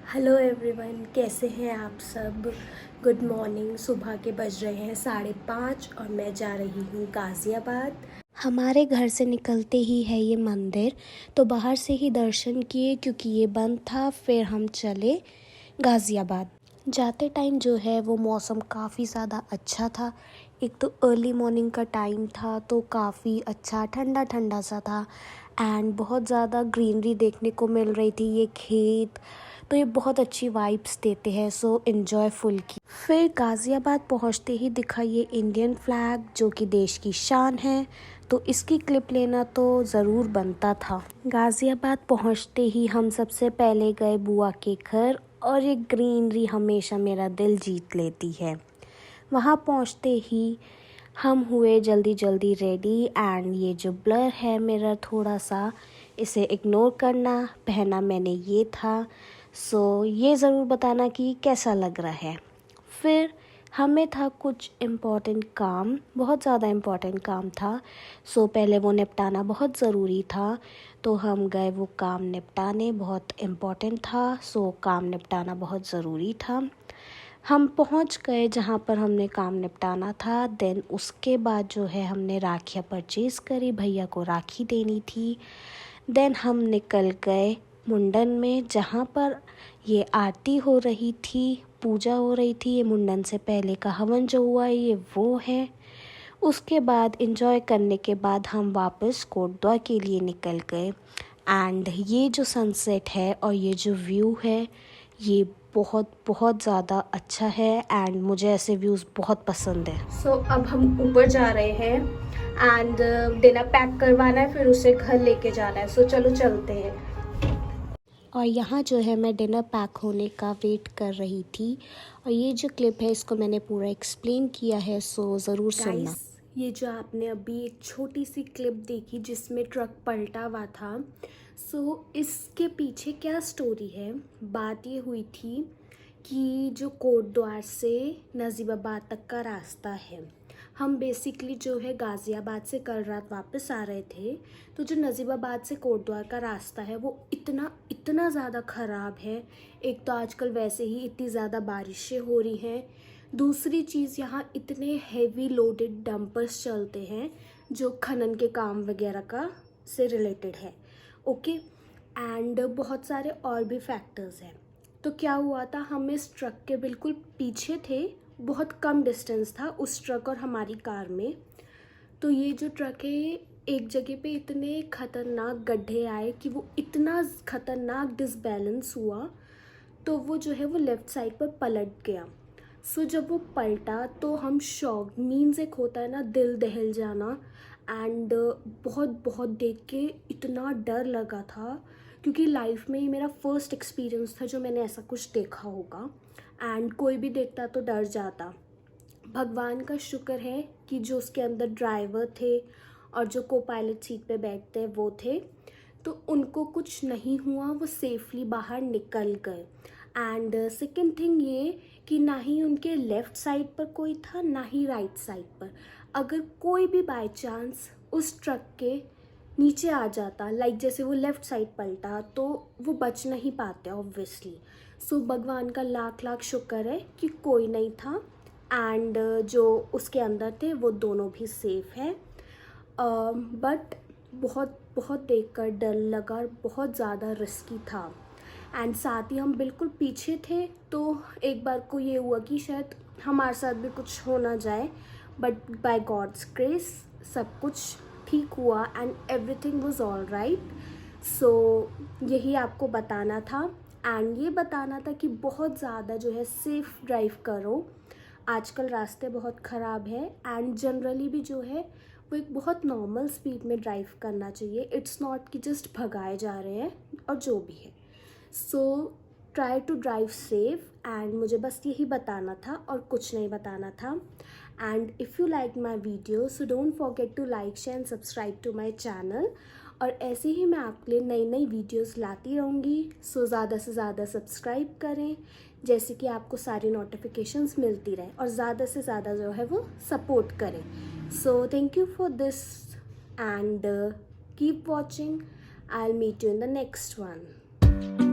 Hello everyone, कैसे हैं आप सब। Good morning. सुबह के बज रहे हैं 5:30 और मैं जा रही हूँ गाज़ियाबाद। हमारे घर से निकलते ही है ये मंदिर, तो बाहर से ही दर्शन किए क्योंकि ये बंद था। फिर हम चले गाज़ियाबाद। जाते टाइम जो है वो मौसम काफ़ी ज़्यादा अच्छा था। एक तो अर्ली मॉर्निंग का टाइम था तो काफ़ी अच्छा ठंडा ठंडा सा था एंड बहुत ज़्यादा ग्रीनरी देखने को मिल रही थी। ये खेत तो ये बहुत अच्छी वाइब्स देते हैं, सो एन्जॉयफुल की। फिर गाज़ियाबाद पहुंचते ही दिखा ये इंडियन फ्लैग जो कि देश की शान है, तो इसकी क्लिप लेना तो ज़रूर बनता था। गाज़ियाबाद पहुंचते ही हम सबसे पहले गए बुआ के घर और ये ग्रीनरी हमेशा मेरा दिल जीत लेती है। वहाँ पहुँचते ही हम हुए जल्दी जल्दी रेडी एंड ये जो ब्लर है मिरर थोड़ा सा इसे इग्नोर करना, पहना मैंने ये था। सो ये ज़रूर बताना कि कैसा लग रहा है। फिर हमें था कुछ इम्पोर्टेंट काम, बहुत ज़्यादा इम्पोर्टेंट काम था। सो पहले वो निपटाना बहुत ज़रूरी था, तो हम गए वो काम निपटाने। बहुत इम्पोर्टेंट था, सो काम निपटाना बहुत ज़रूरी था। हम पहुंच गए जहां पर हमने काम निपटाना था। देन उसके बाद जो है हमने राखियाँ परचेज़ करी, भैया को राखी देनी थी। देन हम निकल गए मुंडन में जहाँ पर ये आरती हो रही थी, पूजा हो रही थी। ये मुंडन से पहले का हवन जो हुआ है ये वो है। उसके बाद एंजॉय करने के बाद हम वापस कोटद्वार के लिए निकल गए एंड ये जो सनसेट है और ये जो व्यू है ये बहुत बहुत ज़्यादा अच्छा है एंड मुझे ऐसे व्यूज़ बहुत पसंद है। सो अब हम ऊपर जा रहे हैं एंड डिनर पैक करवाना है, फिर उसे घर लेके जाना है। सो चलो चलते हैं। और यहाँ जो है मैं डिनर पैक होने का वेट कर रही थी और ये जो क्लिप है इसको मैंने पूरा एक्सप्लेन किया है, सो ज़रूर सुनना। ये जो आपने अभी एक छोटी सी क्लिप देखी जिसमें ट्रक पलटा हुआ था, सो इसके पीछे क्या स्टोरी है। बात ये हुई थी कि जो कोटद्वार से नजीबाबाद तक का रास्ता है, हम बेसिकली जो है गाज़ियाबाद से कल रात वापस आ रहे थे, तो जो नजीबाबाद से कोटद्वार का रास्ता है वो इतना इतना ज़्यादा ख़राब है। एक तो आजकल वैसे ही इतनी ज़्यादा बारिशें हो रही हैं, दूसरी चीज़ यहाँ इतने हैवी लोडेड डंपर्स चलते हैं जो खनन के काम वगैरह का से रिलेटेड है। ओके, एंड बहुत सारे और भी फैक्टर्स हैं। तो क्या हुआ था, हम इस ट्रक के बिल्कुल पीछे थे, बहुत कम डिस्टेंस था उस ट्रक और हमारी कार में। तो ये जो ट्रक है एक जगह पे इतने खतरनाक गड्ढे आए कि वो इतना खतरनाक डिसबैलेंस हुआ, तो वो जो है वो लेफ़्ट साइड पर पलट गया। सो जब वो पलटा तो हम शॉक, मीन्स एक होता है ना दिल दहल जाना, एंड बहुत बहुत देख के इतना डर लगा था क्योंकि लाइफ में ही मेरा फर्स्ट एक्सपीरियंस था जो मैंने ऐसा कुछ देखा होगा एंड कोई भी देखता तो डर जाता। भगवान का शुक्र है कि जो उसके अंदर ड्राइवर थे और जो को पायलट सीट पे बैठते हैं वो थे, तो उनको कुछ नहीं हुआ, वो सेफली बाहर निकल गए। एंड सेकेंड थिंग ये कि ना ही उनके लेफ़्ट साइड पर कोई था ना ही राइट साइड पर। अगर कोई भी बाय चांस उस ट्रक के नीचे आ जाता, लाइक जैसे वो लेफ़्ट साइड पलटा, तो वो बच नहीं पाते ऑब्वियसली। सो भगवान का लाख लाख शुक्र है कि कोई नहीं था एंड जो उसके अंदर थे वो दोनों भी सेफ हैं। बट बहुत बहुत देखकर डर लगा और बहुत ज़्यादा रिस्की था। एंड साथ ही हम बिल्कुल पीछे थे, तो एक बार को ये हुआ कि शायद हमारे साथ भी कुछ हो ना जाए, बट बाय गॉड्स ग्रेस सब कुछ ठीक हुआ and everything was all right. So यही आपको बताना था एंड ये बताना था कि बहुत ज़्यादा जो है सेफ़ ड्राइव करो। आजकल रास्ते बहुत ख़राब है एंड जनरली भी जो है वो एक बहुत नॉर्मल स्पीड में ड्राइव करना चाहिए। इट्स नॉट कि जस्ट भगाए जा रहे हैं और जो भी है। So try to drive safe and मुझे बस यही बताना था और कुछ नहीं बताना था। And if you like my video so don't forget to like share and subscribe to my channel. और ऐसे ही मैं आपके लिए नई नई वीडियोस लाती रहूँगी। सो ज़्यादा से ज़्यादा सब्सक्राइब करें जैसे कि आपको सारी नोटिफिकेशंस मिलती रहे, और ज़्यादा से ज़्यादा जो है वो सपोर्ट करें। So thank you for this and keep watching. I will meet you in the next one.